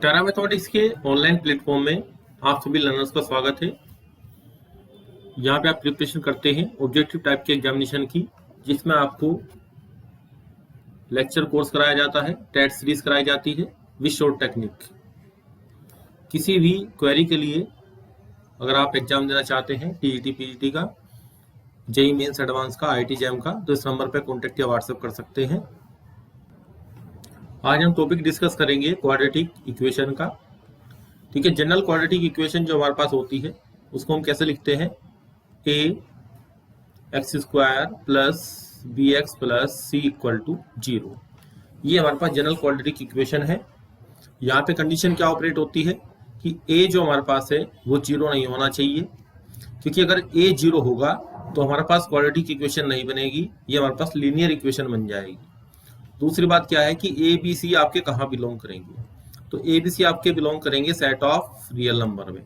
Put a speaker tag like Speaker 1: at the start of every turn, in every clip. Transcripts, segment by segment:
Speaker 1: टारा mathematics के online platform में आप सभी लर्नर्स का स्वागत है। यहाँ पे आप प्रिपरेशन करते हैं ऑब्जेक्टिव टाइप के एग्जामिनेशन की, जिसमें आपको लेक्चर कोर्स कराया जाता है, टेट सीरीज कराई जाती है विद शॉर्ट टेक्निक। किसी भी क्वेरी के लिए अगर आप एग्जाम देना चाहते हैं टीईटी पीजीटी का, जेईई मेंस एडवांस का, आईआईटी जैम का, तो इस नंबर पर कॉन्टेक्ट या व्हाट्सएप कर सकते हैं। आज हम टॉपिक डिस्कस करेंगे क्वाड्रेटिक इक्वेशन का। ठीक है, जनरल क्वाड्रेटिक इक्वेशन जो हमारे पास होती है उसको हम कैसे लिखते हैं, a x square plus b x plus c equal to 0। ये हमारे पास जनरल क्वाड्रेटिक इक्वेशन है। यहाँ पे कंडीशन क्या ऑपरेट होती है कि ए जो हमारे पास है वो 0 नहीं होना चाहिए, क्योंकि अगर ए 0 होगा तो हमारे पास क्वाड्रेटिक इक्वेशन नहीं बनेगी, ये हमारे पास लीनियर इक्वेशन बन जाएगी। दूसरी बात क्या है कि ए बी सी आपके कहाँ बिलोंग करेंगे, तो ए बी सी आपके बिलोंग करेंगे सेट ऑफ रियल नंबर में।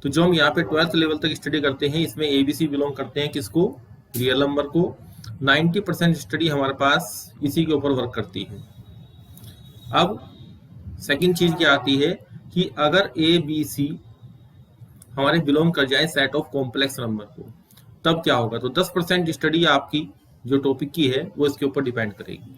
Speaker 1: तो जो हम यहाँ पे 12th लेवल तक स्टडी करते हैं इसमें ए बी सी बिलोंग करते हैं किसको, रियल नंबर को। 90% स्टडी हमारे पास इसी के ऊपर वर्क करती है। अब सेकंड चीज क्या आती है कि अगर ए बी सी हमारे बिलोंग कर जाए सेट ऑफ कॉम्प्लेक्स नंबर को, तब क्या होगा, तो 10% स्टडी आपकी जो टॉपिक की है वो इसके ऊपर डिपेंड करेगी।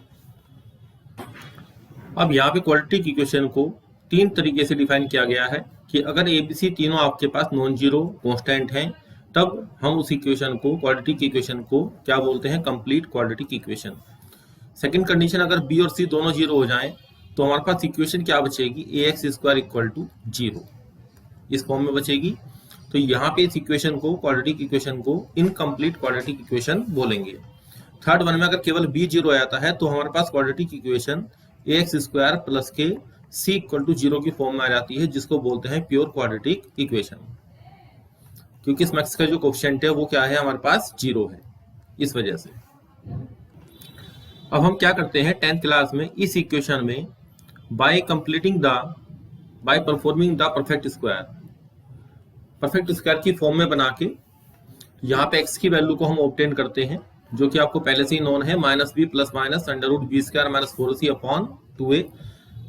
Speaker 1: अब यहाँ पे क्वाड्रेटिक इक्वेशन को 3 तरीके से डिफाइन किया गया है कि अगर ए बी सी तीनों आपके पास नॉन जीरो कांस्टेंट हैं, तब हम उस इक्वेशन को, क्वाड्रेटिक इक्वेशन को क्या बोलते हैं, complete quadratic equation. Second condition, अगर बी और सी दोनों जीरो हो जाएं तो हमारे पास इक्वेशन क्या बचेगी, ए एक्स स्क्वायर इक्वल टू 0, इस फॉर्म में बचेगी। तो यहाँ पे इस इक्वेशन को, क्वाड्रेटिक इक्वेशन को इनकम्प्लीट क्वाड्रेटिक इक्वेशन बोलेंगे। थर्ड वन में अगर केवल बी 0 आता है तो हमारे पास क्वाड्रेटिक इक्वेशन ए एक्स स्क्वायर प्लस के सी इक्वल टू 0 की फॉर्म में आ जाती है, जिसको बोलते हैं प्योर क्वाड्रेटिक इक्वेशन, क्योंकि इस मैक्स का जो कोएफिशिएंट है वो क्या है, हमारे पास 0 है, इस वजह से। अब हम क्या करते हैं 10th क्लास में इस इक्वेशन में bye performing the perfect square की फॉर्म में बना के यहाँ पे x की वैल्यू को हम ऑब्टेन करते हैं, जो कि आपको पहले से ही नोन है, -b plus minus under root b square minus 4c upon 2a।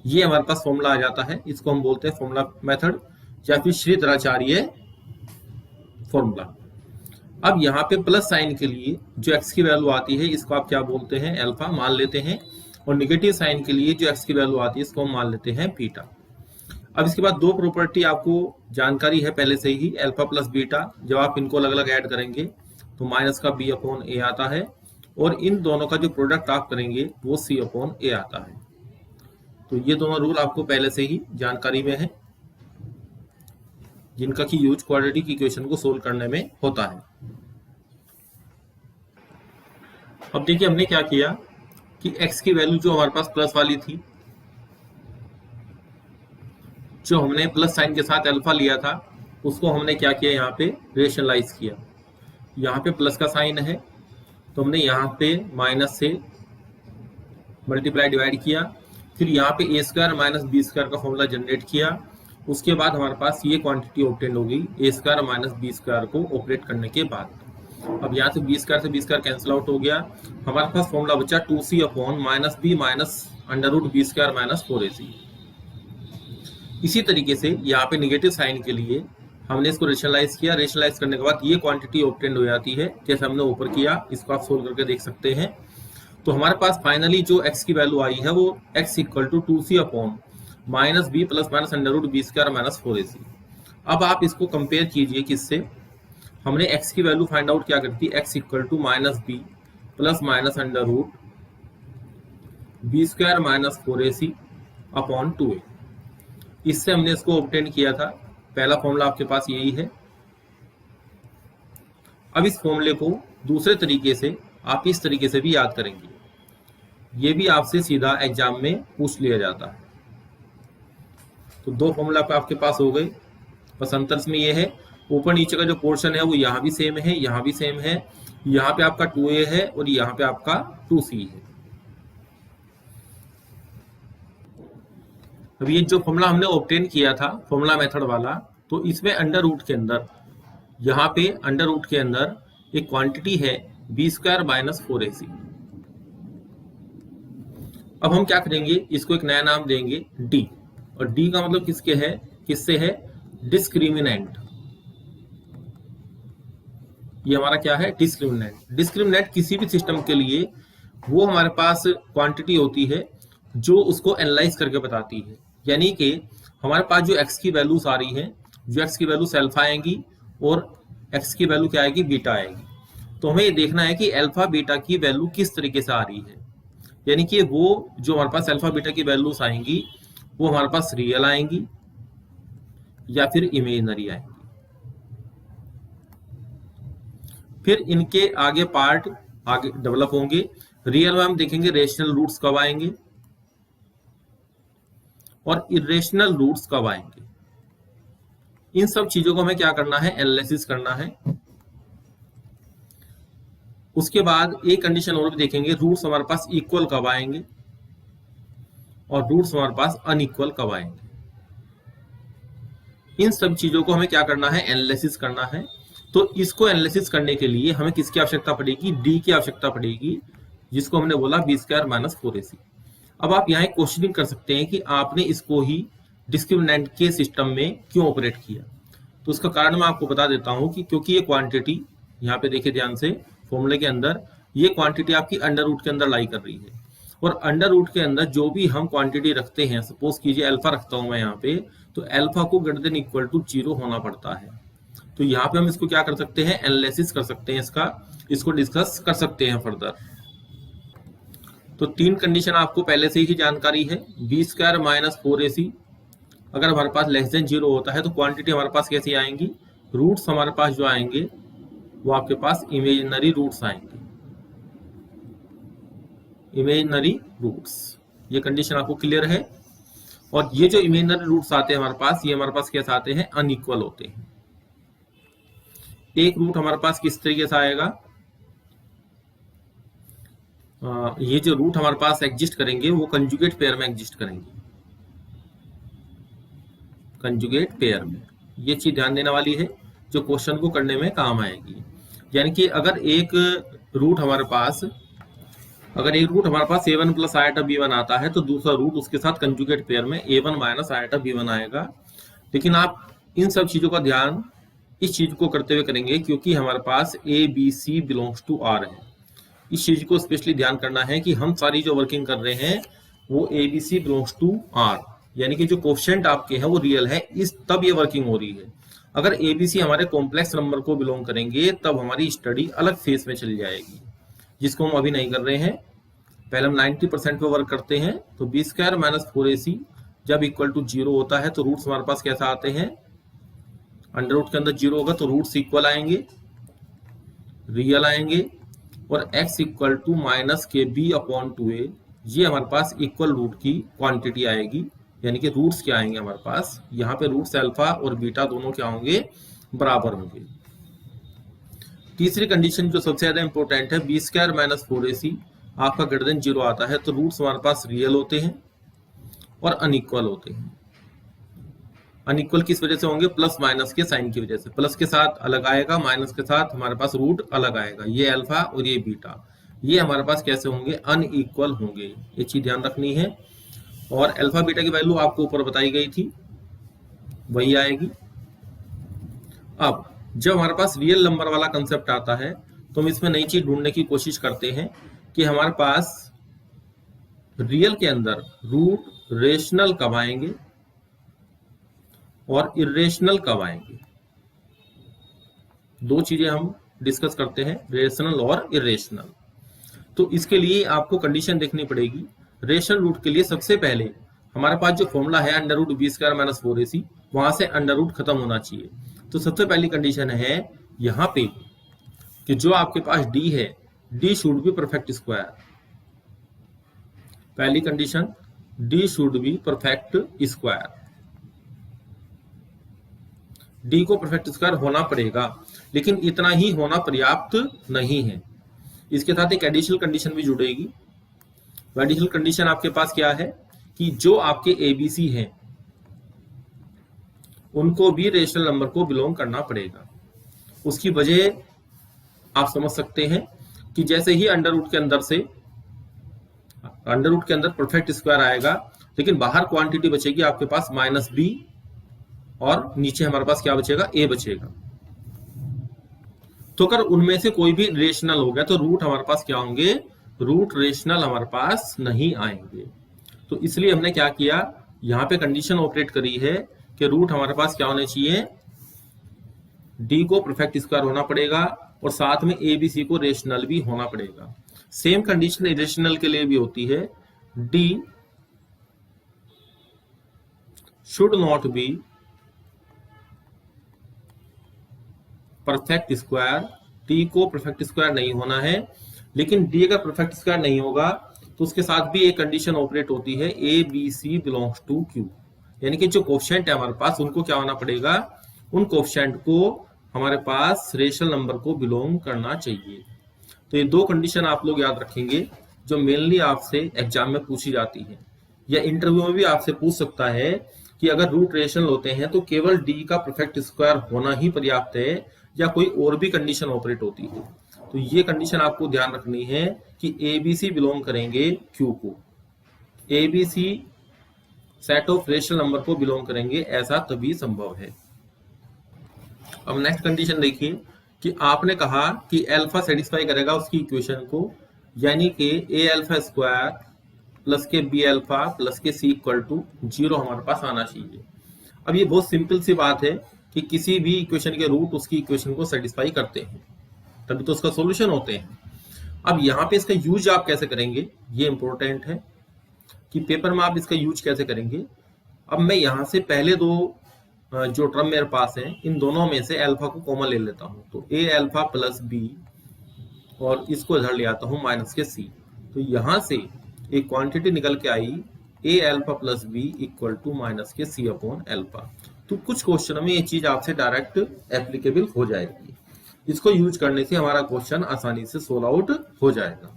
Speaker 1: ये हमारे पास फॉर्मूला आ जाता है, इसको हम बोलते हैं फॉर्मूला मेथड या फिर श्रीधराचार्य फॉर्मूला। अब यहाँ पे प्लस साइन के लिए जो x की वैल्यू आती है इसको आप क्या बोलते हैं, अल्फा मान लेते हैं, और निगेटिव साइन के लिए जो x की वैल्यू आती है इसको हम मान लेते हैं बीटा। अब इसके बाद 2 प्रॉपर्टी आपको जानकारी है पहले से ही, अल्फा प्लस बीटा, जब आप इनको अलग अलग ऐड करेंगे तो माइनस का b अपॉन ए आता है, और इन दोनों का जो प्रोडक्ट आप करेंगे वो c अपॉन ए आता है। तो ये दोनों रूल आपको पहले से ही जानकारी में है, जिनका की यूज क्वाड्रेटिक इक्वेशन को सोल्व करने में होता है। अब देखिए हमने क्या किया कि x की वैल्यू जो हमारे पास प्लस वाली थी, जो हमने प्लस साइन के साथ अल्फा लिया था, उसको हमने क्या किया, यहाँ पे रेशनलाइज किया। यहाँ पे प्लस का साइन है तो हमने यहाँ पे माइनस से मल्टीप्लाई डिवाइड किया, फिर यहाँ पे ए स्क्वायर माइनस बी स्क्वायर का फॉर्मूला जनरेट किया। उसके बाद हमारे पास ये क्वांटिटी ऑब्टेन हो गई ए स्क्वायर माइनस बी स्क्वायर को ऑपरेट करने के बाद। अब यहाँ से बी स्क्वायर कैंसिल आउट हो गया, हमारे पास फॉर्मूला बचा 2c upon minus b minus under root b square minus 4ac। इसी तरीके से यहाँ पे निगेटिव साइन के लिए हमने इसको रेशनलाइज किया, रेशनलाइज करने के बाद ये क्वांटिटी ऑब्टेन हो जाती है, जैसे हमने ऊपर किया। इसको आप सोल्व करके देख सकते हैं। तो हमारे पास फाइनली जो x की वैल्यू आई है वो x equal to 2c upon minus b plus minus under root b square minus 4ac। अब आप इसको कंपेयर कीजिए किससे, हमने x की वैल्यू फाइंड आउट क्या करती है, x equal to minus b plus minus under root b square minus 4ac upon 2a। इससे हमने इसको ऑब्टेन किया था, पहला फॉर्मूला आपके पास यही है। अब इस फॉर्मूले को दूसरे तरीके से आप इस तरीके से भी याद करेंगे, ये भी आपसे सीधा एग्जाम में पूछ लिया जाता है। तो 2 फॉर्मूला आपके पास हो गए, बस अंतर इसमें ये है ऊपर नीचे का जो पोर्शन है वो यहाँ भी सेम है, यहाँ भी सेम है, यहाँ पे आपका 2a है और यहाँ पे आपका 2c है। अब ये जो फॉर्मूला हमने ऑब्टेन किया था फॉर्मूला मेथड वाला, तो इसमें अंडर रूट के अंदर, यहाँ पे अंडर रूट के अंदर एक क्वांटिटी है बी स्क्वायर माइनस 4ac। अब हम क्या करेंगे, इसको एक नया नाम देंगे d। और डी का मतलब किससे है? डिस्क्रिमिनेंट। ये हमारा क्या है? डिस्क्रिमिनेंट। डिस्क्रिमिनेंट किसी भी सिस्टम के लिए वो हमारे पास क्वांटिटी होती है जो उसको एनालाइज करके बताती है। यानी कि हमारे पास जो एक्स की वैल्यूज आ रही हैं, जो एक्स की वैल्यू अल्फा आएंगी और एक्स की वैल्यू क्या आएगी? बीटा आएगी। तो हमें ये देखना है कि अल्फा बीटा की वैल्यू किस तरीके से आ रही है। यानी कि वो जो हमारे पास अल्फा बीटा की वैल्यूज आएंगी वो हमारे पास रियल आएंगी या फिर इमेजिनरी आएंगी। फिर इनके आगे पार्ट आगे डेवलप होंगे। रियल में हम देखेंगे रेशनल रूट्स कब आएंगे और इरेशनल रूट्स कब आएंगे। इन सब चीजों को हमें क्या करना है? एनालिसिस करना है। उसके बाद एक कंडीशन और भी देखेंगे, रूट्स हमारे पास इक्वल कब आएंगे और रूट्स हमारे पास अनइक्वल कब आएंगे। इन सब चीजों को हमें क्या करना है? एनालिसिस करना है। तो इसको एनालिसिस करने के लिए हमें किसकी आवश्यकता पड़ेगी? डी की आवश्यकता पड़ेगी, जिसको हमने बोला बी स्क्वायर माइनस 4ac। अब आप यहाँ क्वेश्चनिंग कर सकते हैं कि आपने इसको ही डिस्क्रिमिनेंट के सिस्टम में क्यों ऑपरेट किया। तो उसका कारण मैं आपको बता देता हूं कि क्योंकि ये क्वांटिटी, यहाँ पे देखिए ध्यान से फॉर्मूले के अंदर, ये क्वांटिटी आपकी अंडर रूट के अंदर लाई कर रही है। और अंडर रूट के अंदर जो भी हम क्वांटिटी रखते हैं, सपोज कीजिए अल्फा रखता हूं मैं यहाँ पे, तो अल्फा को ग्रेटर देन इक्वल टू 0 होना पड़ता है। तो यहाँ पे हम इसको क्या कर सकते हैं? एनालिसिस कर सकते हैं इसको डिस्कस कर सकते हैं फर्दर। तो 3 कंडीशन आपको पहले से ही जानकारी है। बी स्क्वायर माइनस 4ac अगर हमारे पास लेस देन 0 होता है तो क्वांटिटी हमारे पास कैसी आएंगी? रूट्स हमारे पास जो आएंगे वो आपके पास इमेजिनरी रूट्स आएंगे, इमेजिनरी रूट्स। ये कंडीशन आपको क्लियर है। और ये जो इमेजिनरी रूट्स आते हैं हमारे पास, ये हमारे पास कैसे आते हैं? अनइक्वल होते हैं। एक रूट हमारे पास किस तरीके से आएगा? ये जो रूट हमारे पास एग्जिस्ट करेंगे वो कंजुगेट पेयर में एग्जिस्ट करेंगे, कंजुगेट पेयर में। ये चीज ध्यान देने वाली है जो क्वेश्चन को करने में काम आएगी। यानी कि अगर एक रूट हमारे पास a1 प्लस आइटा b1 आता है तो दूसरा रूट उसके साथ कंजुगेट पेयर में a1 माइनस आइटा b1 आएगा। लेकिन आप इन सब चीजों का ध्यान इस चीज को करते हुए करेंगे क्योंकि हमारे पास a b c belongs to r है। इस चीज को स्पेशली ध्यान करना है कि हम सारी जो वर्किंग कर रहे हैं वो a b c belongs to r, यानी कि जो कोफिशिएंट आपके हैं वो रियल है, तब ये वर्किंग हो रही है। अगर एबीसी हमारे कॉम्प्लेक्स नंबर को बिलोंग करेंगे तब हमारी स्टडी अलग फेज में चली जाएगी, जिसको हम अभी नहीं कर रहे हैं। पहले हम 90% पे वर्क करते हैं। तो बी स्क्वायर माइनस 4ac जब इक्वल टू 0 होता है तो रूट्स हमारे पास कैसा आते हैं? अंडर रूट के अंदर 0 होगा तो रूट्स इक्वल आएंगे, रियल आएंगे। और x इक्वल टू माइनस के बी अपॉन 2a, ये हमारे पास इक्वल रूट की क्वांटिटी आएगी। यानी कि रूट्स क्या आएंगे हमारे पास? यहाँ पे रूट्स अल्फा और बीटा दोनों क्या होंगे? बराबर होंगे। तीसरी कंडीशन जो सबसे ज्यादा इंपॉर्टेंट है, बी स्क्वायर माइनस 4ac आपका ग्रेटर देन 0 आता है तो रूट्स हमारे पास रियल होते हैं और अनइक्वल होते हैं। अनइक्वल किस वजह से होंगे? प्लस माइनस के साइन की वजह से। प्लस के साथ अलग आएगा, माइनस के साथ हमारे पास रूट अलग आएगा। ये अल्फा और ये बीटा, ये हमारे पास कैसे होंगे? अनइक्वल होंगे। ये चीज ध्यान रखनी है। और अल्फा बीटा की वैल्यू आपको ऊपर बताई गई थी, वही आएगी। अब जब हमारे पास रियल नंबर वाला कंसेप्ट आता है तो हम इसमें नई चीज ढूंढने की कोशिश करते हैं कि हमारे पास रियल के अंदर रूट रेशनल कब आएंगे और इरेशनल कब आएंगे। दो चीजें हम डिस्कस करते हैं, रेशनल और इरेशनल। तो इसके लिए आपको कंडीशन देखनी पड़ेगी। रेशनल रूट के लिए सबसे पहले हमारे पास जो फॉर्मूला है under root b square minus 4ac, वहां से अंडर रूट खत्म होना चाहिए। तो सबसे पहली कंडीशन है यहाँ पे कि जो आपके पास d है, d should be perfect square. पहली condition, d should be perfect square. d को परफेक्ट स्क्वायर होना पड़ेगा, लेकिन इतना ही होना पर्याप्त नहीं है। इसके साथ एक एडिशनल कंडीशन भी जुड़ेगी। एडिशनल कंडीशन आपके पास क्या है कि जो आपके एबीसी हैं उनको भी रेशनल नंबर को बिलोंग करना पड़ेगा। उसकी वजह आप समझ सकते हैं कि जैसे ही अंडर रूट के अंदर से अंडर रूट के अंदर परफेक्ट स्क्वायर आएगा, लेकिन बाहर क्वांटिटी बचेगी आपके पास माइनस बी, और नीचे हमारे पास क्या बचेगा, ए बचेगा। तो अगर उनमें से कोई भी रेशनल हो गया तो रूट हमारे पास क्या होंगे, रूट रेशनल हमारे पास नहीं आएंगे। तो इसलिए हमने क्या किया, यहाँ पे कंडीशन ऑपरेट करी है कि रूट हमारे पास क्या होने चाहिए, डी को परफेक्ट स्क्वायर होना पड़ेगा और साथ में ए बी सी को रेशनल भी होना पड़ेगा। सेम कंडीशन इरेशनल के लिए भी होती है, D should not be perfect square, D को परफेक्ट स्क्वायर नहीं होना है। लेकिन डी अगर परफेक्ट स्क्वायर नहीं होगा तो उसके साथ भी एक कंडीशन ऑपरेट होती है, a b c belongs to Q, यानी कि जो कोफिशिएंट है हमारे पास उनको क्या होना पड़ेगा, उन कोफिशिएंट को हमारे पास रेशनल नंबर को बिलोंग करना चाहिए। तो ये दो कंडीशन आप लोग याद रखेंगे जो मेनली आपसे एग्जाम में पूछी जाती है, या इंटरव्यू में भी आपसे पूछ सकता है कि अगर रूट रेशनल होते हैं तो केवल डी का परफेक्ट स्क्वायर होना ही पर्याप्त है या कोई और भी कंडीशन ऑपरेट होती है। तो ये कंडीशन आपको ध्यान रखनी है कि ए बी सी बिलोंग करेंगे क्यू को, a b c set of rational number को बिलोंग करेंगे, ऐसा तभी संभव है। अब नेक्स्ट कंडीशन देखिए कि आपने कहा कि अल्फा सेटिस्फाई करेगा उसकी इक्वेशन को, यानी कि ए अल्फा स्क्वायर प्लस के बी अल्फा प्लस के सी इक्वल टू 0 हमारे पास आना चाहिए। अब ये बहुत सिंपल सी बात है कि किसी भी इक्वेशन के रूट उसकी इक्वेशन को सेटिस्फाई करते हैं, तभी तो उसका सॉल्यूशन होते हैं। अब यहाँ पे इसका यूज आप कैसे करेंगे, ये इंपॉर्टेंट है कि पेपर में आप इसका यूज कैसे करेंगे। अब मैं यहाँ से पहले दो जो टर्म मेरे पास है इन दोनों में से अल्फा को कॉमन ले लेता हूँ, तो ए अल्फा प्लस बी और इसको इधर ले आता हूँ माइनस के सी। तो यहाँ से एक क्वांटिटी निकल के आई, a alpha plus b equal to minus के सी अपॉन अल्फा। तो कुछ क्वेश्चन में ये चीज आपसे डायरेक्ट एप्लीकेबल हो जाएगी, इसको यूज करने से हमारा क्वेश्चन आसानी से सोल्व आउट हो जाएगा।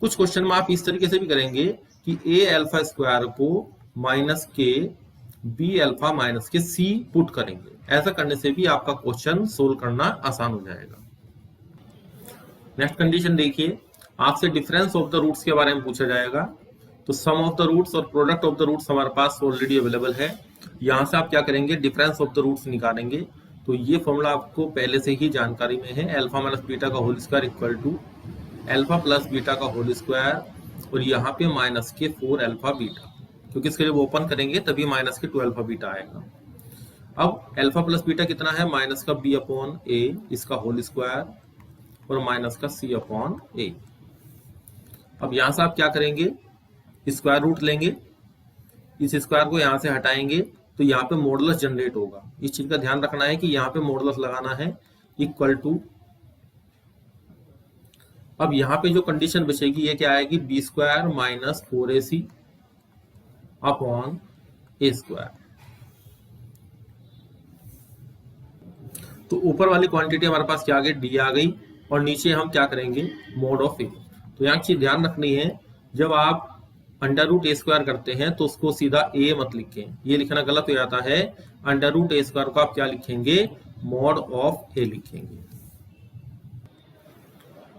Speaker 1: कुछ क्वेश्चन में आप इस तरीके से भी करेंगे कि ए अल्फा स्क्वायर को माइनस के बी अल्फा माइनस के सी पुट करेंगे, ऐसा करने से भी आपका क्वेश्चन सोल्व करना आसान हो जाएगा। नेक्स्ट कंडीशन देखिए, आपसे डिफरेंस ऑफ द रूट्स के बारे में पूछा जाएगा। तो सम ऑफ द रूट्स और प्रोडक्ट ऑफ द रूट्स हमारे पास ऑलरेडी अवेलेबल है। यहाँ से आप क्या करेंगे, डिफरेंस ऑफ द रूट्स निकालेंगे। तो ये फॉर्मूला आपको पहले से ही जानकारी में है, अल्फा माइनस बीटा का whole square equal to alpha plus beta का होल स्क्वायर और यहाँ पे माइनस के 4 अल्फा बीटा, क्योंकि इसके लिए वो ओपन करेंगे तभी माइनस के 2 अल्फा बीटा आएगा। अब अल्फा प्लस बीटा कितना है, माइनस का बी अपॉन ए इसका होल स्क्वायर और माइनस का सी अपॉन ए। अब यहां से आप क्या करेंगे, स्क्वायर रूट लेंगे, इस स्क्वायर को यहां से हटाएंगे तो यहाँ पे मॉडुलस जनरेट होगा। इस चीज का ध्यान रखना है कि यहाँ पे मॉडुलस लगाना है इक्वल टू। अब यहाँ पे जो कंडीशन बचेगी ये क्या आएगी, b square minus 4ac upon a square. तो ऊपर वाली क्वांटिटी हमारे पास क्या आ गई, डी आ गई, और नीचे हम क्या करेंगे, मोड ऑफ ए। तो यहाँ चीज ध्यान रखनी है, जब आप अंडर रूट ए स्क्वायर करते हैं तो उसको सीधा ए मत लिखें, ये लिखना गलत हो जाता है। अंडर रूट ए स्क्वायर को आप क्या लिखेंगे, मॉड ऑफ ए लिखेंगे।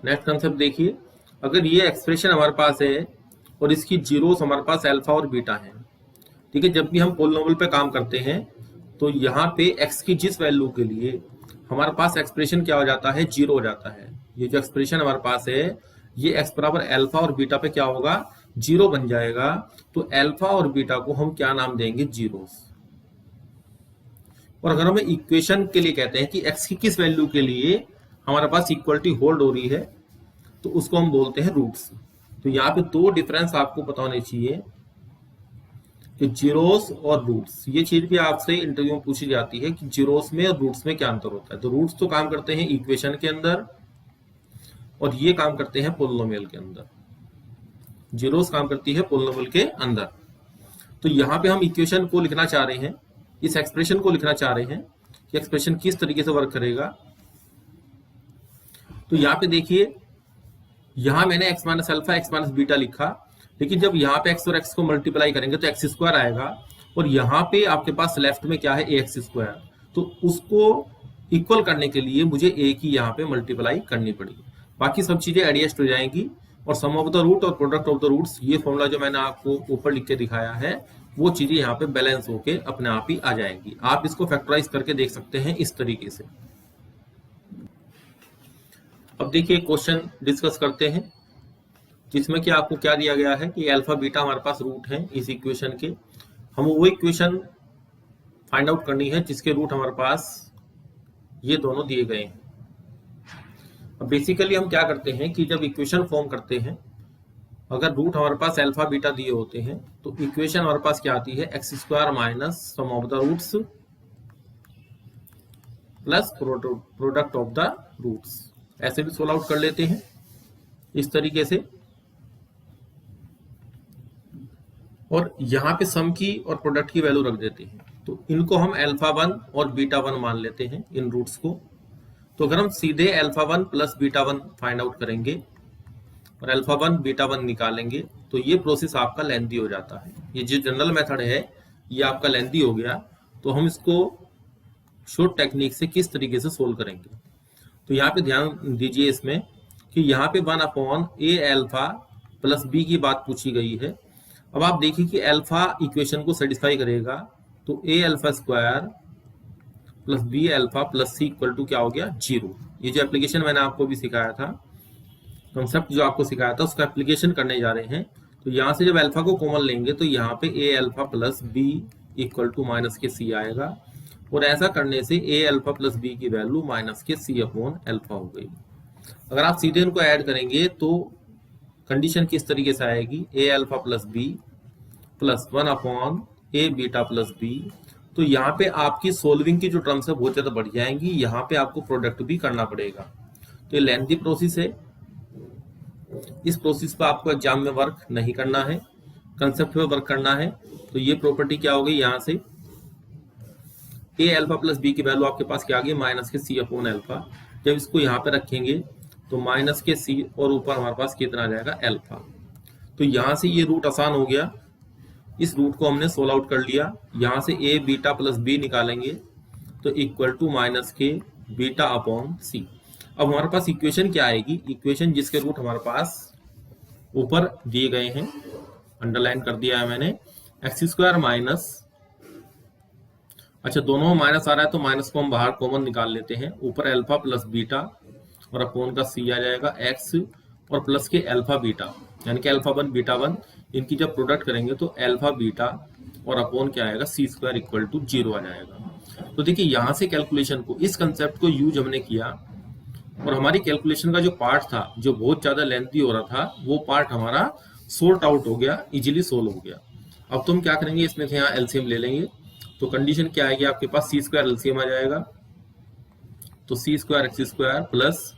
Speaker 1: नेक्स्ट कंसेप्ट देखिए, अगर ये एक्सप्रेशन हमारे पास है और इसकी जीरोस हमारे पास अल्फा और बीटा है, ठीक है। जब भी हम पॉलिनोमियल पे काम करते हैं तो यहाँ पे एक्स की जिस वैल्यू के लिए हमारे पास एक्सप्रेशन क्या हो जाता है, जीरो हो जाता है। ये जो एक्सप्रेशन हमारे पास है ये एक्स बराबर अल्फा और बीटा पे क्या होगा, जीरो बन जाएगा। तो अल्फा और बीटा को हम क्या नाम देंगे, जीरोस। और अगर हमें इक्वेशन के लिए कहते हैं कि एक्स की किस वैल्यू के लिए हमारे पास इक्वलिटी होल्ड हो रही है, तो उसको हम बोलते हैं रूट्स। तो यहाँ पे दो डिफरेंस आपको पता होने चाहिए कि जीरोस और रूट्स। ये चीज भी आपसे इंटरव्यू में पूछी जाती है कि जीरोस में और रूट्स में क्या अंतर होता है। तो रूट्स तो काम करते हैं इक्वेशन के अंदर और ये काम करते हैं पॉलिनोमियल के अंदर। जीरोस काम करती है पॉलिनोमियल के अंदर। तो यहाँ पे हम इक्वेशन को लिखना चाह रहे हैं, इस एक्सप्रेशन को लिखना चाह रहे हैं कि एक्सप्रेशन किस तरीके से वर्क करेगा। तो यहाँ पे देखिए, यहाँ मैंने x minus alpha x minus beta लिखा, लेकिन जब यहाँ पे एक्स और एक्स को मल्टीप्लाई करेंगे तो एक्स स्क्वायर आएगा, और यहाँ पे आपके पास लेफ्ट में क्या है, ए एक्स स्क्वायर। तो उसको इक्वल करने के लिए मुझे ए की यहाँ पे मल्टीप्लाई करनी पड़ेगी, बाकी सब चीजें एडजस्ट हो जाएंगी। और सम ऑफ द रूट और प्रोडक्ट ऑफ द रूट्स, ये फॉर्मूला जो मैंने आपको ऊपर लिख के दिखाया है, वो चीजें यहाँ पे बैलेंस होके अपने आप ही आ जाएंगी। आप इसको फैक्टराइज करके देख सकते हैं इस तरीके से। अब देखिए क्वेश्चन डिस्कस करते हैं, जिसमें कि आपको क्या दिया गया है कि अल्फा बीटा हमारे पास रूट है इस इक्वेशन के। हम वो इक्वेशन फाइंड आउट करनी है जिसके रूट हमारे पास ये दोनों दिए गए हैं। अब बेसिकली हम क्या करते हैं कि जब इक्वेशन फॉर्म करते हैं, अगर रूट हमारे पास अल्फा बीटा दिए होते हैं तो इक्वेशन हमारे पास क्या आती है, x square minus sum of the roots plus product of the roots. ऐसे भी सोल्व आउट कर लेते हैं इस तरीके से। और यहाँ पे सम की और प्रोडक्ट की वैल्यू रख देते हैं, तो इनको हम अल्फा 1 और बीटा 1 मान लेते हैं इन रूट्स को। तो अगर हम सीधे alpha 1 plus beta 1 find out करेंगे और अल्फा 1 बीटा 1 निकालेंगे तो ये प्रोसेस आपका लेंथी हो जाता है। ये जो जनरल मेथड है ये आपका लेंथी हो गया। तो हम इसको शॉर्ट टेक्निक से किस तरीके से सोल्व करेंगे, तो यहाँ पे ध्यान दीजिए इसमें कि यहाँ पे 1/a अल्फा प्लस बी की बात पूछी गई है। अब आप देखिए कि अल्फा इक्वेशन को सेटिस्फाई करेगा, तो a alpha square plus b alpha plus c equal to क्या हो गया, 0। ये जो एप्लीकेशन मैंने आपको भी सिखाया था, कंसेप्ट जो आपको सिखाया था, उसका एप्लीकेशन करने जा रहे हैं। तो यहाँ से जब अल्फा को कॉमन लेंगे तो यहाँ पे a alpha plus b equal to minus के सी आएगा, और ऐसा करने से a अल्फा प्लस बी की वैल्यू माइनस के सी अपॉन अल्फा हो गई। अगर आप सीधे इनको ऐड करेंगे तो कंडीशन किस तरीके से आएगी, a alpha plus b plus 1/a beta plus b. तो यहाँ पे आपकी सोल्विंग की जो टर्म्स है बहुत ज्यादा बढ़ जाएंगी, यहाँ पे आपको प्रोडक्ट भी करना पड़ेगा। तो ये लेंथी प्रोसेस है, इस प्रोसेस पर आपको एग्जाम में वर्क नहीं करना है, कंसेप्ट पे वर्क करना है। तो ये प्रॉपर्टी क्या हो गई, यहाँ से a अल्फा प्लस बी की वैल्यू आपके पास क्या आ गई, माइनस के सी अपॉन अल्फा। जब इसको यहाँ पे रखेंगे तो माइनस के सी और ऊपर हमारे पास कितना आ जाएगा, अल्फा। तो यहाँ से ये रूट आसान हो गया, इस रूट को हमने सोल्व आउट कर लिया। यहाँ से a बीटा प्लस बी निकालेंगे तो इक्वल टू माइनस के बीटा अपॉन सी। अब हमारे पास इक्वेशन क्या आएगी, इक्वेशन जिसके रूट हमारे पास ऊपर दिए गए हैं, अंडरलाइन कर दिया है मैंने, एक्स स्क्वायर माइनस, अच्छा दोनों में माइनस आ रहा है तो माइनस को हम बाहर कॉमन निकाल लेते हैं, ऊपर अल्फा प्लस बीटा और अपॉन का सी आ जाएगा एक्स और प्लस के अल्फा बीटा, यानी कि अल्फा 1 बीटा 1, इनकी जब प्रोडक्ट करेंगे तो अल्फा बीटा और अपॉन क्या आएगा, सी स्क्वायर इक्वल टू 0 आ जाएगा। तो देखिए यहाँ से कैलकुलेशन को, इस कंसेप्ट को यूज हमने किया, और हमारी कैलकुलेशन का जो पार्ट था जो बहुत ज्यादा लेंथी हो रहा था, वो पार्ट हमारा सॉर्ट आउट हो गया, इजीली सोल्व हो गया। अब तुम क्या करेंगे, इसमें से यहाँ एलसीएम ले लेंगे, तो कंडीशन क्या आएगी आपके पास, सी स्क्वायर एलसीएम आ जाएगा, तो सी स्क्वायर एक्स स्क्वायर प्लस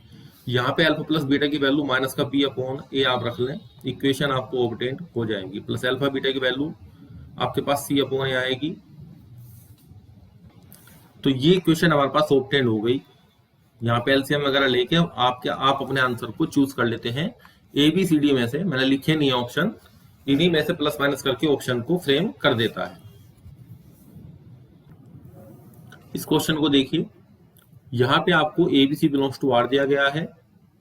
Speaker 1: यहाँ पे अल्फा प्लस बीटा की वैल्यू माइनस का बी अपॉन ए आप रख लें, इक्वेशन आपको ऑब्टेन हो जाएगी, प्लस अल्फा बीटा की वैल्यू आपके पास सी अपॉन ए आएगी। तो ये इक्वेशन हमारे पास ऑब्टेन हो गई। यहाँ पे एलसीएम वगैरह लेके आप अपने आंसर को चूज कर लेते हैं, ए बी सी डी में से, मैंने लिखे नहीं है ऑप्शन, इन्हीं में से प्लस माइनस करके ऑप्शन को फ्रेम कर देता है। इस क्वेश्चन को देखिए, यहाँ पे आपको a b c belongs to R दिया गया है,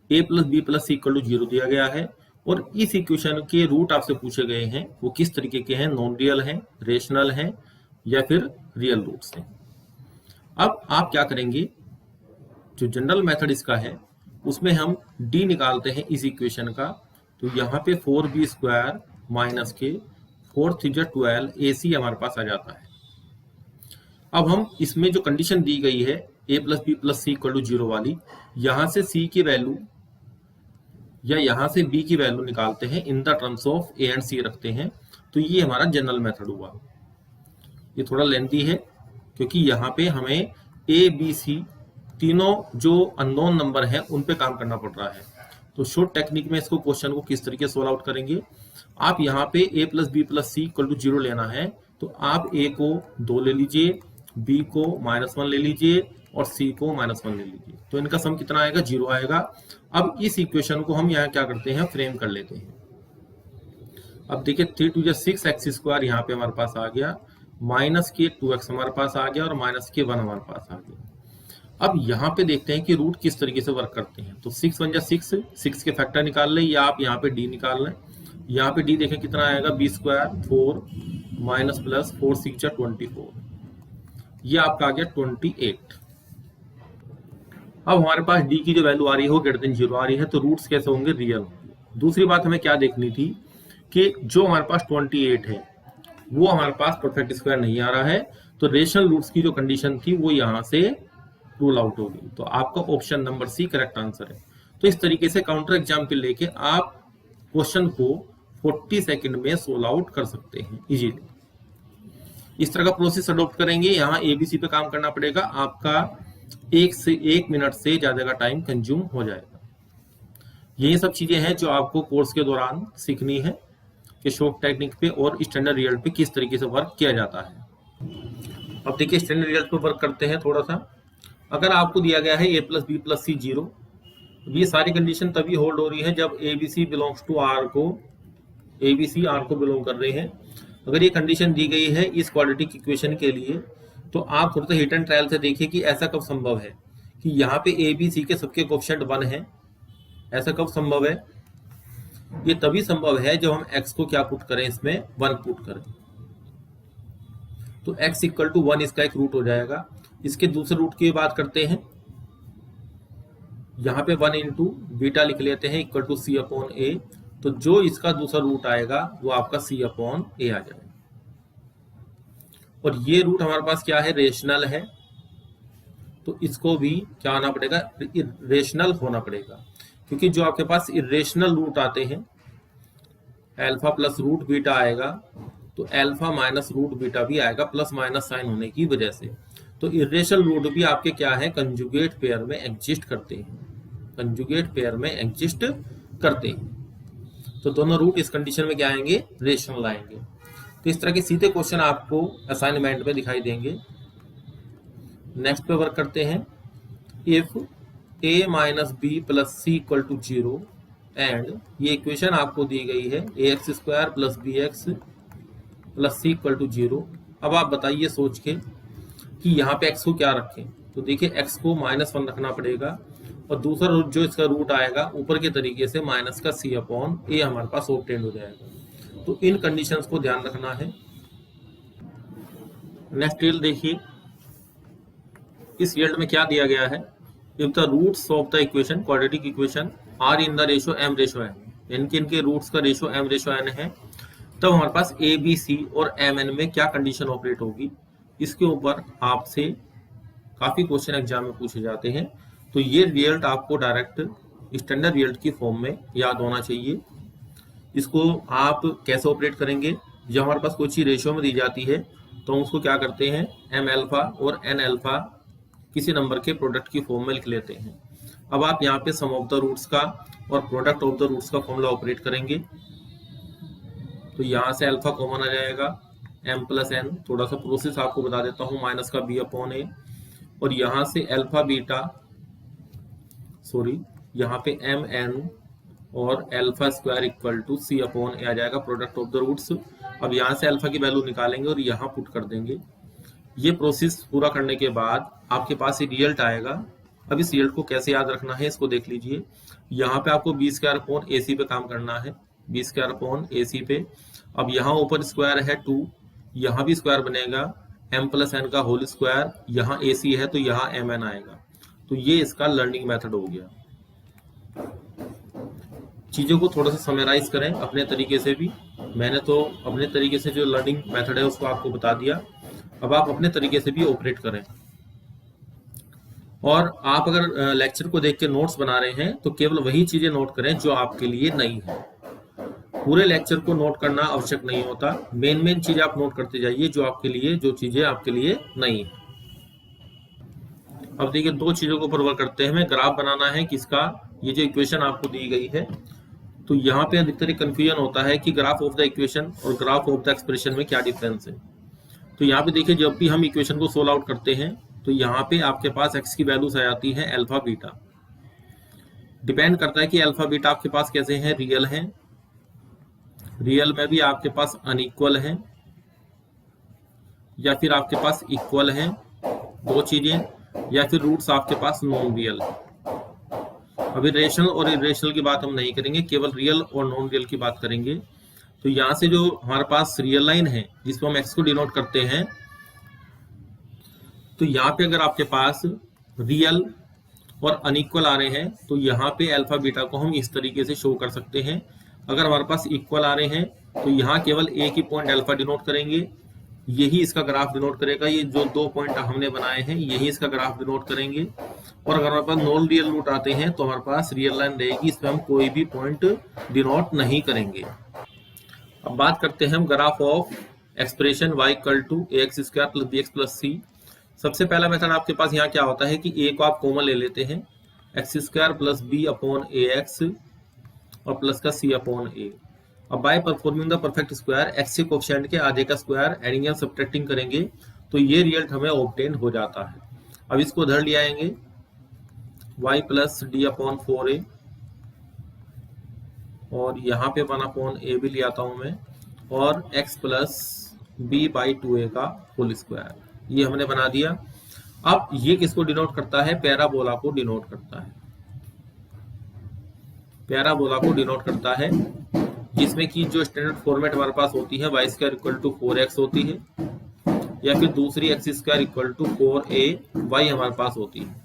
Speaker 1: a plus b plus c equal to 0 दिया गया है, और इस इक्वेशन के रूट आपसे पूछे गए हैं वो किस तरीके के हैं, नॉन रियल हैं, रेशनल हैं, या फिर रियल रूट्स हैं। अब आप क्या करेंगे, जो जनरल मेथड इसका है उसमें हम डी निकालते हैं इस इक्वेशन का, तो यहाँ पे 4b स्क्वायर माइनस के 4 3 12 AC हमारे पास आ जाता है। अब हम इसमें जो कंडीशन दी गई है a plus b plus c equal to 0 वाली, यहां से c की वैल्यू या यहां से b की वैल्यू निकालते हैं, in the terms of a and c रखते हैं। तो ये हमारा जनरल मेथड हुआ। ये थोड़ा लेंथी है क्योंकि यहाँ पे हमें a b c तीनों जो अननोन नंबर हैं उन पे काम करना पड़ रहा है। तो शॉर्ट टेक्निक में इसको क्वेश्चन को किस तरीके से सोल्व आउट करेंगे, आप यहाँ पे a plus b plus c equal to 0 लेना है, तो आप a को 2 ले लीजिए, b को -1 ले लीजिए और c को -1 ले लीजिए, तो इनका सम कितना आएगा, 0 आएगा। अब इस इक्वेशन को हम यहाँ क्या करते हैं, फ्रेम कर लेते हैं। अब देखिए 3 2 6 एक्स स्क्वायर यहाँ पे हमारे पास आ गया, माइनस के 2x हमारे पास आ गया और माइनस के 1 हमारे पास आ गया। अब यहाँ पे देखते हैं कि रूट किस तरीके से वर्क करते हैं। तो 6 1 जा 6, 6 के फैक्टर निकाल लें या आप यहाँ पे डी निकाल लें। यहाँ पे डी देखें कितना आएगा, बी स्क्वायर 4 माइनस प्लस 4 6 जा 24, ये आपका आ गया 28। अब हमारे पास डी की जो वैल्यू आ रही है वो ग्रेटर देन 0 आ रही है, तो रूट्स कैसे होंगे, रियल होंगे। दूसरी बात हमें क्या देखनी थी कि जो हमारे पास 28 है वो हमारे पास परफेक्ट स्क्वायर नहीं आ रहा है, तो रेशनल रूट्स की जो कंडीशन थी वो यहाँ से रूल आउट होगी। तो आपका option number C correct answer है। तो इस तरीके से काउंटर एग्जाम्पल लेके आप क्वेश्चन को 40 सेकंड में सोल्व आउट कर सकते हैं इजीली। इस तरह का प्रोसेस अडॉप्ट करेंगे, यहाँ एबीसी पे काम करना पड़ेगा, आपका 1 मिनट से ज्यादा का टाइम कंज्यूम हो जाएगा। यही सब चीजें हैं जो आपको कोर्स के दौरान सीखनी है कि शॉर्ट टेक्निक पे और स्टैंडर्ड रिजल्ट पे किस तरीके से वर्क किया जाता है। अब देखिए स्टैंडर्ड रिजल्ट पे वर्क करते हैं थोड़ा सा। अगर आपको दिया गया है a प्लस बी प्लस सी 0, ये सारी कंडीशन तभी होल्ड हो रही है जब ABC बिलोंग्स टू R को, ABC R को बिलोंग कर रहे हैं। अगर ये कंडीशन दी गई है इस क्वाड्रेटिक इक्वेशन के लिए, तो आप थोड़ा सा हिट एंड ट्रायल से देखिए कि ऐसा कब संभव है कि यहाँ पे ABC के सबके कोएफिशिएंट 1 है। ऐसा कब संभव है, ये तभी संभव है जब हम x को क्या पुट करें, इसमें 1 पुट करें। तो x इक्वल टू 1 इसका एक रूट हो जाएगा। इसके दूसरे रूट की बात करते हैं, यहाँ पे 1 इंटू बीटा लिख लेते हैं इक्वल टू सी अपॉन ए। तो जो इसका दूसरा रूट आएगा वो आपका सी अपॉन ए आ जाएगा। और ये रूट हमारे पास क्या है, रेशनल है, तो इसको भी क्या आना पड़ेगा, रेशनल होना पड़ेगा। क्योंकि जो आपके पास इरेशनल रूट आते हैं, अल्फा प्लस रूट बीटा आएगा, तो अल्फा माइनस रूट बीटा भी आएगा प्लस माइनस साइन होने की वजह से। तो इरेशनल रूट भी आपके क्या है, कंजुगेट पेयर में एग्जिस्ट करते हैं, कंजुगेट पेयर में एग्जिस्ट करते हैं। तो दोनों रूट इस कंडीशन में क्या आएंगे, रेशनल आएंगे। तो इस तरह के सीधे क्वेश्चन आपको असाइनमेंट में दिखाई देंगे। नेक्स्ट पे वर्क करते हैं। If a minus b plus c equal to 0 and ये इक्वेशन आपको दी गई है ax square plus b x plus c equal to 0। अब आप बताइए सोच के कि यहाँ पे x को क्या रखें। तो देखिए x को -1 रखना पड़ेगा और दूसरा रूट जो इसका रूट आएगा ऊपर के तरीके से माइनस का सी अपॉन ए हमारे पास ऑब्टेंड हो जाएगा। तो इन कंडीशंस को ध्यान रखना है। नेक्स्ट रिजल्ट देखिए, इस रिजल्ट में क्या दिया गया है, if the roots of the equation, quadratic equation are in the ratio m ratio n, इनके रूट्स का रेशो m रेशो n है, तब हमारे पास a b c और mn में क्या कंडीशन ऑपरेट होगी। इसके ऊपर आपसे काफी क्वेश्चन एग्जाम में पूछे जाते हैं। तो ये रिजल्ट आपको डायरेक्ट स्टैंडर्ड रिजल्ट की फॉर्म में याद होना चाहिए। इसको आप कैसे ऑपरेट करेंगे, जब हमारे पास कोई चीज रेशियो में दी जाती है तो हम उसको क्या करते हैं, m अल्फा और n अल्फा किसी नंबर के प्रोडक्ट की फॉर्म में लिख लेते हैं। अब आप यहाँ पे सम ऑफ द रूट्स का और प्रोडक्ट ऑफ द रूट्स का फॉर्मूला ऑपरेट करेंगे। तो यहाँ से अल्फा कॉमन आ जाएगा, m प्लस n, थोड़ा सा प्रोसेस आपको बता देता हूँ, माइनस का b अपॉन ए, और यहाँ से अल्फा बीटा, सॉरी यहाँ पे m n और alpha square equal to c upon a आ जाएगा, प्रोडक्ट ऑफ द रूट्स। अब यहाँ से अल्फा की वैल्यू निकालेंगे और यहाँ पुट कर देंगे। ये प्रोसेस पूरा करने के बाद आपके पास एक रिजल्ट आएगा। अब इस रिजल्ट को कैसे याद रखना है इसको देख लीजिए। यहाँ पे आपको बी स्क्वायर अपॉन ए सी पे काम करना है, बी स्क्वायर अपॉन ए सी पे। अब यहाँ ऊपर स्क्वायर है 2, यहाँ भी स्क्वायर बनेगा, m प्लस n का होल स्क्वायर, यहाँ ए सी है तो यहाँ m n आएगा। तो ये इसका लर्निंग मेथड हो गया। चीज़ों को थोड़ा सा समराइज करें अपने तरीके से भी। मैंने तो अपने तरीके से जो लर्निंग मेथड है उसको आपको बता दिया, अब आप अपने तरीके से भी ऑपरेट करें। और आप अगर लेक्चर को देख के नोट्स बना रहे हैं तो केवल वही चीजें नोट करें जो आपके लिए नई है। पूरे लेक्चर को नोट करना आवश्यक नहीं होता, मेन चीज आप नोट करते जाइए जो आपके लिए, जो चीजें आपके लिए नई है। अब देखिए दो चीजों को ऊपर वर्क करते हैं। हमें ग्राफ बनाना है किसका, ये जो इक्वेशन आपको दी गई है। तो यहाँ पे अधिकतर कंफ्यूजन होता है कि ग्राफ ऑफ द इक्वेशन और ग्राफ ऑफ द एक्सप्रेशन में क्या डिफरेंस है। तो यहाँ पे देखिए जब भी हम इक्वेशन को सोल्व आउट करते हैं तो यहाँ पे आपके पास x की वैल्यूज आ जाती है अल्फा बीटा। डिपेंड करता है कि अल्फा बीटा आपके पास कैसे हैं, रियल हैं, रियल में भी आपके पास अनइक्वल हैं या फिर आपके पास इक्वल हैं, दो चीजें। या फिर रूट्स आपके पास नॉन रियल। अभी रेशनल और इरेशनल की बात हम नहीं करेंगे, केवल रियल और नॉन रियल की बात करेंगे। तो यहाँ से जो हमारे पास रियल लाइन है जिसको हम एक्स को डिनोट करते हैं, तो यहाँ पे अगर आपके पास रियल और अनइक्वल आ रहे हैं तो यहाँ पे अल्फा बीटा को हम इस तरीके से शो कर सकते हैं। अगर हमारे पास इक्वल आ रहे हैं तो यहाँ केवल एक ही पॉइंट अल्फा डिनोट करेंगे, यही इसका ग्राफ डिनोट करेगा। ये जो 2 पॉइंट हमने बनाए हैं यही इसका ग्राफ डिनोट करेंगे। और अगर हमारे पास नॉन रियल रूट आते हैं तो हमारे पास रियल लाइन रहेगी, इसमें हम कोई भी पॉइंट डिनोट नहीं करेंगे। अब बात करते हैं हम graph of expression y equal to a x square plus b x plus c. सबसे पहला मेथड आपके पास यहाँ क्या होता है कि a को आप कॉमन ले लेते हैं, x square plus b upon a x और प्लस का सी अपॉन ए। अब by performing the perfect square x के कोएफिशिएंट के आधे का स्क्वायर एडिंग एंड सब्ट्रैक्टिंग करेंगे तो ये रिजल्ट हमें ऑब्टेन हो जाता है। अब इसको उधर ले आएंगे, y plus D upon 4a और यहाँ पे 1 अपॉन a भी ले आता हूँ मैं, और x plus B by 2a का होल स्क्वायर, ये हमने बना दिया। अब ये किसको डिनोट करता है? पैराबोला को डिनोट करता है। पैराबोला को डिनोट करता है जिसमें कि जो स्टैंडर्ड फॉर्मेट हमारे पास होती है y square equal to 4x होती है, या फिर दूसरी x square equal to 4ay हमारे पास होती है।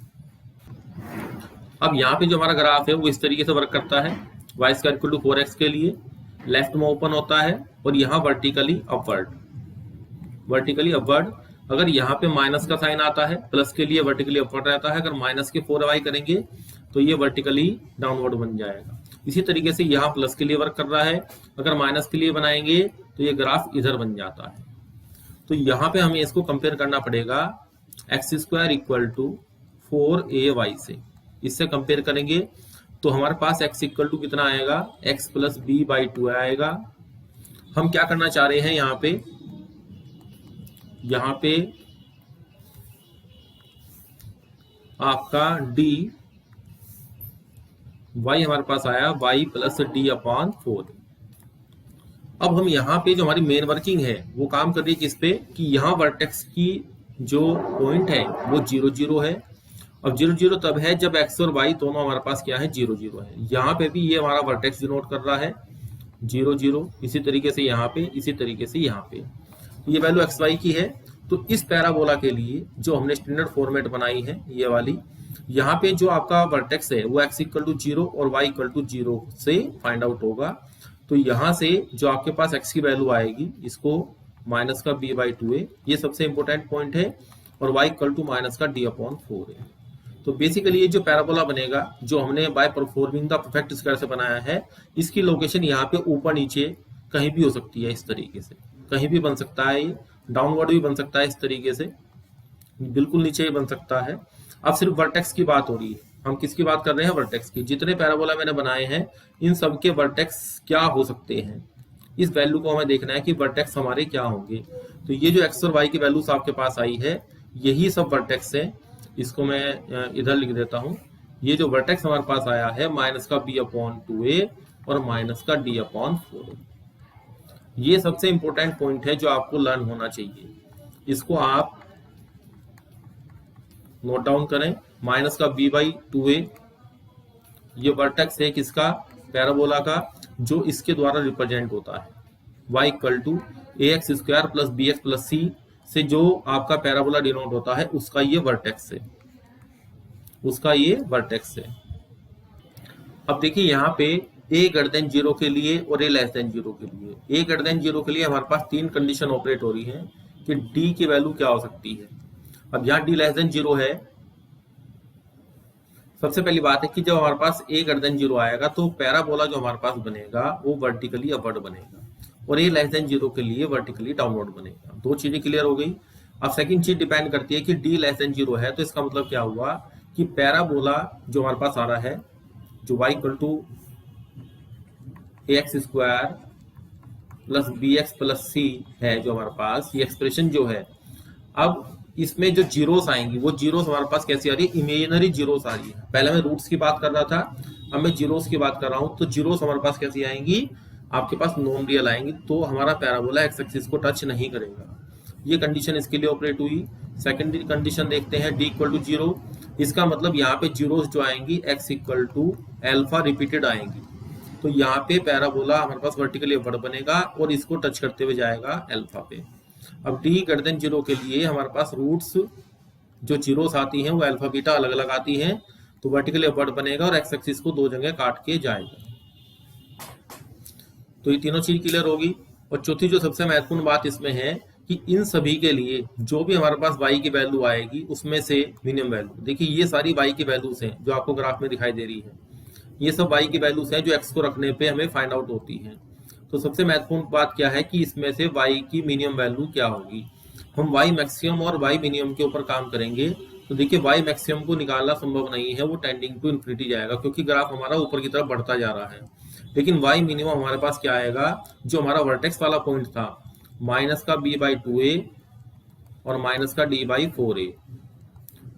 Speaker 1: अब यहाँ पे जो हमारा ग्राफ है वो इस तरीके से वर्क करता है, y square equal to 4x के लिए लेफ्ट में ओपन होता है और यहाँ वर्टिकली अपवर्ड। अगर यहाँ पे माइनस का साइन आता है प्लस के लिए वर्टिकली अपवर्ड रहता है, अगर माइनस के 4y करेंगे तो ये वर्टिकली डाउनवर्ड बन जाएगा। इसी तरीके से यहाँ प्लस के लिए वर्क कर रहा है, अगर माइनस के लिए बनाएंगे तो ये ग्राफ इधर बन जाता है। तो यहाँ पे हमें इसको कंपेयर करना पड़ेगा x square equal to 4ay से। इससे कंपेयर करेंगे तो हमारे पास x इक्वल टू कितना आएगा? x प्लस बी बाई 2 आएगा। हम क्या करना चाह रहे हैं यहाँ पे आपका d y हमारे पास आया y प्लस डी अपॉन 4। अब हम यहाँ पे जो हमारी मेन वर्किंग है वो काम कर रही है किस पे कि यहाँ वर्टेक्स की जो पॉइंट है वो 0 0 है। अब 0 0 तब है जब x और y दोनों हमारे पास क्या है? 0 0 है। यहाँ पे भी ये हमारा वर्टेक्स डिनोट कर रहा है 0 0, इसी तरीके से यहाँ पे, इसी तरीके से यहाँ पे ये वैल्यू एक्स वाई की है। तो इस पैराबोला के लिए जो हमने स्टैंडर्ड फॉर्मेट बनाई है ये वाली, यहाँ पे जो आपका वर्टेक्स है वो x इक्वल टू 0 और y इक्वल टू 0 से फाइंड आउट होगा। तो यहाँ से जो आपके पास x की वैल्यू आएगी, इसको माइनस का b बाई 2a, ये सबसे इंपॉर्टेंट पॉइंट है, और y इक्वल टू माइनस का d अपॉन 4 है। तो बेसिकली ये जो पैराबोला बनेगा जो हमने bye performing the perfect square से बनाया है, इसकी लोकेशन यहाँ पे ऊपर नीचे कहीं भी हो सकती है। इस तरीके से कहीं भी बन सकता है, ये डाउनवर्ड भी बन सकता है, इस तरीके से बिल्कुल नीचे ही बन सकता है। अब सिर्फ वर्टेक्स की बात हो रही है, हम किसकी बात कर रहे हैं? वर्टेक्स की। जितने पैराबोला मैंने बनाए हैं इन सब के वर्टेक्स क्या हो सकते हैं, इस वैल्यू को हमें देखना है कि वर्टेक्स हमारे क्या होंगे। तो ये जो एक्स और वाई की वैल्यूज आपके पास आई है यही सब वर्टेक्स है। इसको मैं इधर लिख देता हूँ। ये जो वर्टेक्स हमारे पास आया है माइनस का b अपॉन 2a और माइनस का d अपॉन 4, ये सबसे इंपॉर्टेंट पॉइंट है जो आपको लर्न होना चाहिए। इसको आप नोट डाउन करें। माइनस का b बाई 2a ये वर्टेक्स है किसका? पैराबोला का, जो इसके द्वारा रिप्रेजेंट होता है y equal to a x square plus b x plus c से जो आपका पैराबोला डिनोट होता है उसका ये वर्टेक्स है, उसका ये वर्टेक्स है। अब देखिए यहाँ पे a ग्रेटर देन 0 के लिए और a लेस देन 0 के लिए, a ग्रेटर देन 0 के लिए हमारे पास 3 कंडीशन ऑपरेट हो रही है कि d की वैल्यू क्या हो सकती है। अब यहाँ d लेस देन 0 है, सबसे पहली बात है कि जब हमारे पास a ग्रेटर देन 0 आएगा तो पैराबोला जो हमारे पास बनेगा वो वर्टिकली अपवर्ड बनेगा, और a लेस देन 0 के लिए वर्टिकली डाउनवर्ड बनेगा। दो चीजें क्लियर हो गई। अब सेकंड चीज डिपेंड करती है कि d लेस देन 0 है, तो इसका मतलब क्या हुआ कि पैराबोला जो हमारे पास आ रहा है जो y equal to a x square plus b x plus c है जो हमारे पास, ये एक्सप्रेशन जो है, अब इसमें जो जीरोस आएंगी वो जीरोस हमारे पास कैसी आ रही है? इमेजिनरी जीरोस आ रही है। पहले मैं रूट्स की बात कर रहा था, अब मैं जीरोस की बात कर रहा हूँ। तो जीरोस हमारे पास कैसी आएंगी? आपके पास नॉन रियल आएंगी। तो हमारा पैराबोला एक्स एक्सिस को टच नहीं करेगा। ये कंडीशन इसके लिए ऑपरेट हुई। सेकेंडरी कंडीशन देखते हैं, डी इक्वल टू 0, इसका मतलब यहाँ पे जीरोस जो आएंगी x equal to alpha repeated आएंगी, तो यहाँ पे पैराबोला हमारे पास वर्टिकली अपवर्ड बनेगा और इसको टच करते हुए जाएगा एल्फा पे। अब डी ग्रेटर देन 0 के लिए हमारे पास रूट्स जो जीरोस आती हैं वो अल्फा बीटा अलग अलग आती हैं, तो वर्टिकली अपवर्ड बनेगा और एक्स एक्सिस को दो जगह काट के जाएगा। तो ये तीनों चीज क्लियर होगी। और चौथी जो सबसे महत्वपूर्ण बात इसमें है कि इन सभी के लिए जो भी हमारे पास y की वैल्यू आएगी उसमें से मिनिमम वैल्यू, देखिए ये सारी y की वैल्यूज हैं जो आपको ग्राफ में दिखाई दे रही है, ये सब y की वैल्यूज हैं जो x को रखने पे हमें फाइंड आउट होती हैं। तो सबसे महत्वपूर्ण बात क्या है कि इसमें से y की मिनिमम वैल्यू क्या होगी। हम y मैक्सिमम और y मिनिमम के ऊपर काम करेंगे। तो देखिए y मैक्सिमम को निकालना संभव नहीं है, वो टेंडिंग टू इन्फिनिटी जाएगा क्योंकि ग्राफ हमारा ऊपर की तरफ बढ़ता जा रहा है। लेकिन y मिनिमम हमारे पास क्या आएगा, जो हमारा वर्टेक्स वाला पॉइंट था माइनस का b/2a और माइनस का d/4a,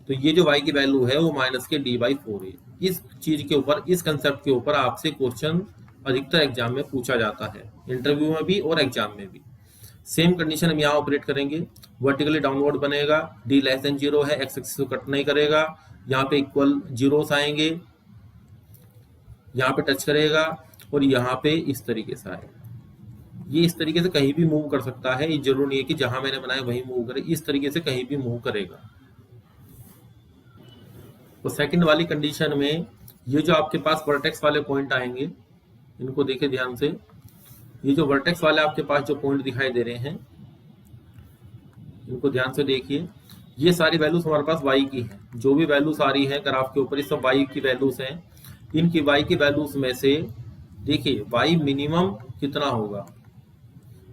Speaker 1: तो ये जो y की वैल्यू है वो माइनस के d/4a। इस चीज के ऊपर, इस कंसेप्ट के ऊपर आपसे क्वेश्चन अधिकतर एग्जाम में पूछा जाता है, इंटरव्यू में भी और एग्जाम में भी। सेम कंडीशन हम यहाँ ऑपरेट करेंगे, वर्टिकली डाउनवर्ड बनेगा, d लेस देन 0 है, x एक्सिस को कट नहीं करेगा, यहाँ पे इक्वल जीरोस आएंगे, यहाँ पे टच करेगा और यहाँ पे इस तरीके से आएगा। ये इस तरीके से कहीं भी मूव कर सकता है, ये जरूर नहीं है कि जहां मैंने बनाया वहीं मूव करे, इस तरीके से कहीं भी मूव करेगा। तो सेकंड वाली कंडीशन में ये जो आपके पास वर्टेक्स वाले पॉइंट आएंगे, इनको देखिए ध्यान से, ये जो वर्टेक्स वाले आपके पास जो पॉइंट दिखाई दे रहे हैं इनको ध्यान से देखिए, ये सारी वैल्यूज हमारे पास y की है, जो भी वैल्यूज आ रही है ग्राफ के ऊपर ये सब y की वैल्यूज हैं। इनकी y की वैल्यूज में से देखिए y मिनिमम कितना होगा,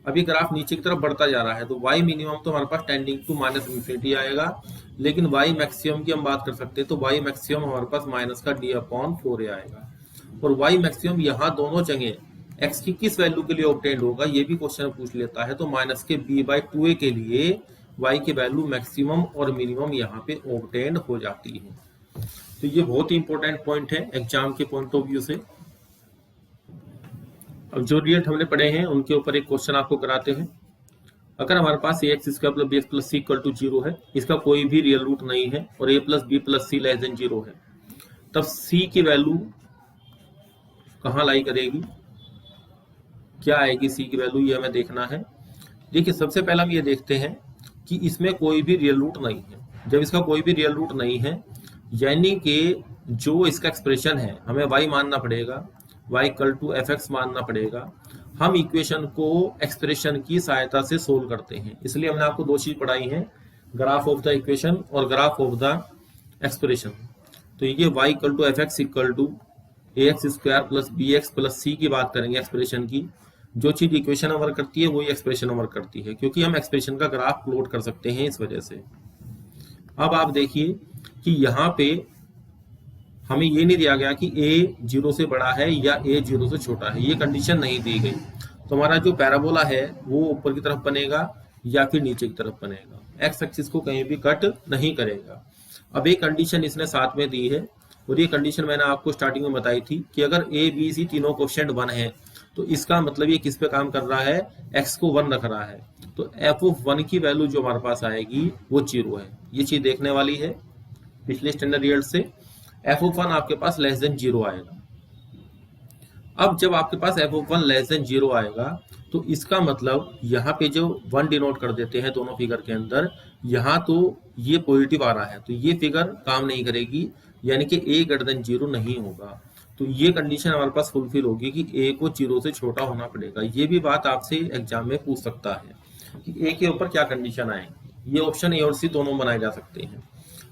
Speaker 1: अभी ग्राफ नीचे की तरफ बढ़ता जा रहा है, तो y मिनिमम तो हमारे पास टेंडिंग टू माइनस इन्फिनिटी आएगा, लेकिन y मैक्सिमम की हम बात कर सकते हैं तो y मैक्सिमम हमारे पास माइनस का d/4a आएगा। और y मैक्सिमम यहाँ दोनों जगह x की किस वैल्यू के लिए ऑब्टेन्ड होगा ये भी क्वेश्चन पूछ लेता है, तो माइनस के b/2a के लिए y की वैल्यू मैक्सिमम और मिनिमम यहाँ पे ऑब्टेन्ड हो जाती है। तो ये बहुत ही इंपॉर्टेंट पॉइंट है एग्जाम के पॉइंट ऑफ व्यू से। अब जो रिजल्ट हमने पढ़े हैं उनके ऊपर एक क्वेश्चन आपको कराते हैं। अगर हमारे पास ax² + bx + c = 0 है, इसका कोई भी रियल रूट नहीं है और a + b + c < 0 है, तब c की वैल्यू कहाँ लाई करेगी, क्या आएगी c की वैल्यू, ये हमें देखना है। देखिए सबसे पहले हम ये देखते हैं कि इसमें कोई भी रियल रूट नहीं है। जब इसका कोई भी रियल रूट नहीं है यानी कि जो इसका एक्सप्रेशन है हमें y मानना पड़ेगा, y = fx मानना पड़ेगा। हम इक्वेशन को एक्सप्रेशन की सहायता से सोल्व करते हैं, इसलिए हमने आपको दो चीज पढ़ाई है, ग्राफ ऑफ द इक्वेशन और ग्राफ ऑफ द एक्सप्रेशन। तो ये y = fx = ax² + bx + c की बात करेंगे एक्सप्रेशन की। जो चीज इक्वेशन वर्क करती है वही एक्सप्रेशन वर्क करती है, क्योंकि हम एक्सप्रेशन का ग्राफ प्लॉट कर सकते हैं इस वजह से। अब आप देखिए कि यहाँ पे हमें ये नहीं दिया गया कि a 0 से बड़ा है या a 0 से छोटा है, ये कंडीशन नहीं दी गई। तो हमारा जो पैराबोला है वो ऊपर की तरफ बनेगा या फिर नीचे की तरफ बनेगा, एक्स एक्सिस को कहीं भी कट नहीं करेगा। अब एक कंडीशन इसने साथ में दी है और ये कंडीशन मैंने आपको स्टार्टिंग में बताई थी कि अगर a b c तीनों कोएफिशिएंट 1 है तो इसका मतलब ये किस पे काम कर रहा है, x को 1 रख रहा है, तो f(1) की वैल्यू जो हमारे पास आएगी वो 0 है। ये चीज देखने वाली है पिछले स्टैंडर्ड रिजल्ट से, f(1) आपके पास लेस देन 0 आएगा। अब जब आपके पास f(1) लेस देन 0 आएगा तो इसका मतलब यहाँ पे जो 1 डिनोट कर देते हैं दोनों फिगर के अंदर, यहाँ तो ये पॉजिटिव आ रहा है तो ये फिगर काम नहीं करेगी, यानी कि a > 0 नहीं होगा। तो ये कंडीशन हमारे पास फुलफिल होगी कि a को 0 से छोटा होना पड़ेगा। ये भी बात आपसे एग्जाम में पूछ सकता है कि a के ऊपर क्या कंडीशन आएगी। ये ऑप्शन a और c दोनों बनाए जा सकते हैं।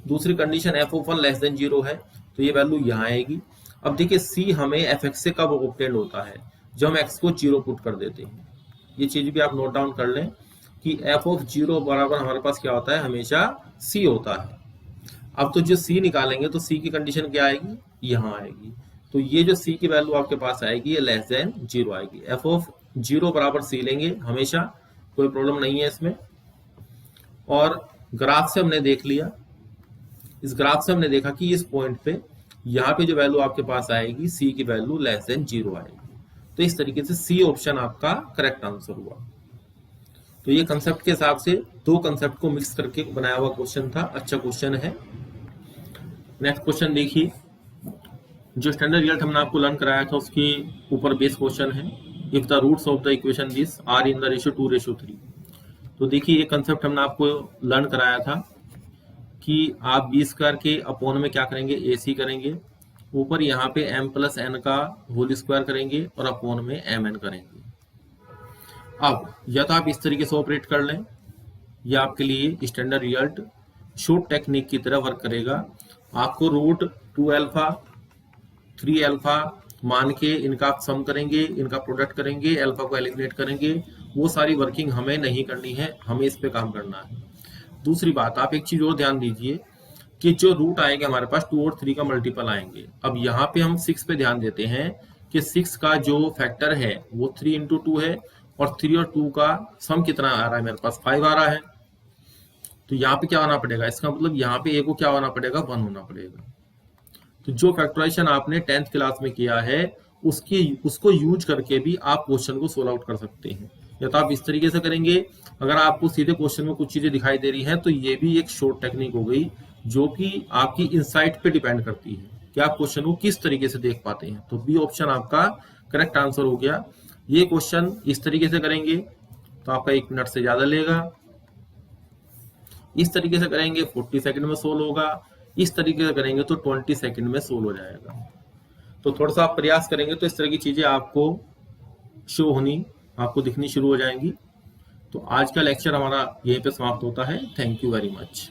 Speaker 1: दूसरी कंडीशन f(1) लेस देन 0 है तो ये वैल्यू यहाँ आएगी। अब देखिए c हमें fx से कब ऑब्टेन्ड होता है, जब हम x को 0 पुट कर देते हैं। ये चीज भी आप नोट डाउन कर लें कि f(0) बराबर हमारे पास क्या होता है, हमेशा c होता है। अब तो जो c निकालेंगे तो c की कंडीशन क्या आएगी, यहाँ आएगी। तो ये जो c की वैल्यू आपके पास आएगी ये लेस देन 0 आएगी। f(0) बराबर c लेंगे हमेशा, कोई प्रॉब्लम नहीं है इसमें। और ग्राफ से हमने देख लिया, इस ग्राफ से हमने देखा कि इस पॉइंट पे यहाँ पे जो वैल्यू आपके पास आएगी c की वैल्यू लेस देन 0 आएगी। तो इस तरीके से c ऑप्शन आपका करेक्ट आंसर हुआ। तो ये कंसेप्ट के हिसाब से दो कंसेप्ट को मिक्स करके बनाया हुआ क्वेश्चन था, अच्छा क्वेश्चन है। नेक्स्ट क्वेश्चन देखिए, जो स्टैंडर्ड रिजल्ट हमने आपको लर्न कराया था उसके ऊपर बेस क्वेश्चन है। If the roots of the equation this are in the ratio 2:3। तो देखिए ये कंसेप्ट हमने आपको लर्न कराया था कि आप बी स्क्वायर के अपॉन में क्या करेंगे, ए सी करेंगे, ऊपर यहाँ पे m प्लस एन का होल स्क्वायर करेंगे और अपॉन में एम एन करेंगे। अब या तो आप इस तरीके से ऑपरेट कर लें, या आपके लिए स्टैंडर्ड रिजल्ट शॉर्ट टेक्निक की तरह वर्क करेगा। आपको रूट 2 अल्फा 3 अल्फा मान के इनका आप सम करेंगे, इनका प्रोडक्ट करेंगे, अल्फा को एलिमिनेट करेंगे। वो सारी वर्किंग हमें नहीं करनी है, हमें इस पे काम करना है। दूसरी बात, आप एक चीज और ध्यान दीजिए कि जो रूट आएंगे हमारे पास 2 और 3 का मल्टीपल आएंगे। अब यहाँ पे हम 6 पे ध्यान देते हैं कि 6 का जो फैक्टर है वो 3 इंटू 2 है, और 3 और 2 का सम कितना आ रहा है, मेरे पास 5 आ रहा है। तो यहाँ पे क्या होना पड़ेगा, इसका मतलब यहाँ पे ए को क्या होना पड़ेगा, 1 होना पड़ेगा। तो जो फैक्टराइजेशन आपने 10th क्लास में किया है उसको यूज करके भी आप क्वेश्चन को सोल्व आउट कर सकते हैं। या तो आप इस तरीके से करेंगे, अगर आपको सीधे क्वेश्चन में कुछ चीजें दिखाई दे रही हैं तो ये भी एक शॉर्ट टेक्निक हो गई, जो कि आपकी इंसाइट पे डिपेंड करती है कि आप क्वेश्चन को किस तरीके से देख पाते हैं। तो बी ऑप्शन आपका करेक्ट आंसर हो गया। ये क्वेश्चन इस तरीके से करेंगे तो आपका 1 मिनट से ज्यादा लेगा, इस तरीके से करेंगे 40 सेकंड में सोल्व होगा, इस तरीके से करेंगे तो 20 सेकंड में सोल्व हो जाएगा। तो थोड़ा सा आप प्रयास करेंगे तो इस तरह की चीजें आपको शो होनी, आपको दिखनी शुरू हो जाएंगी। तो आज का लेक्चर हमारा यहीं पे समाप्त होता है। Thank you very much.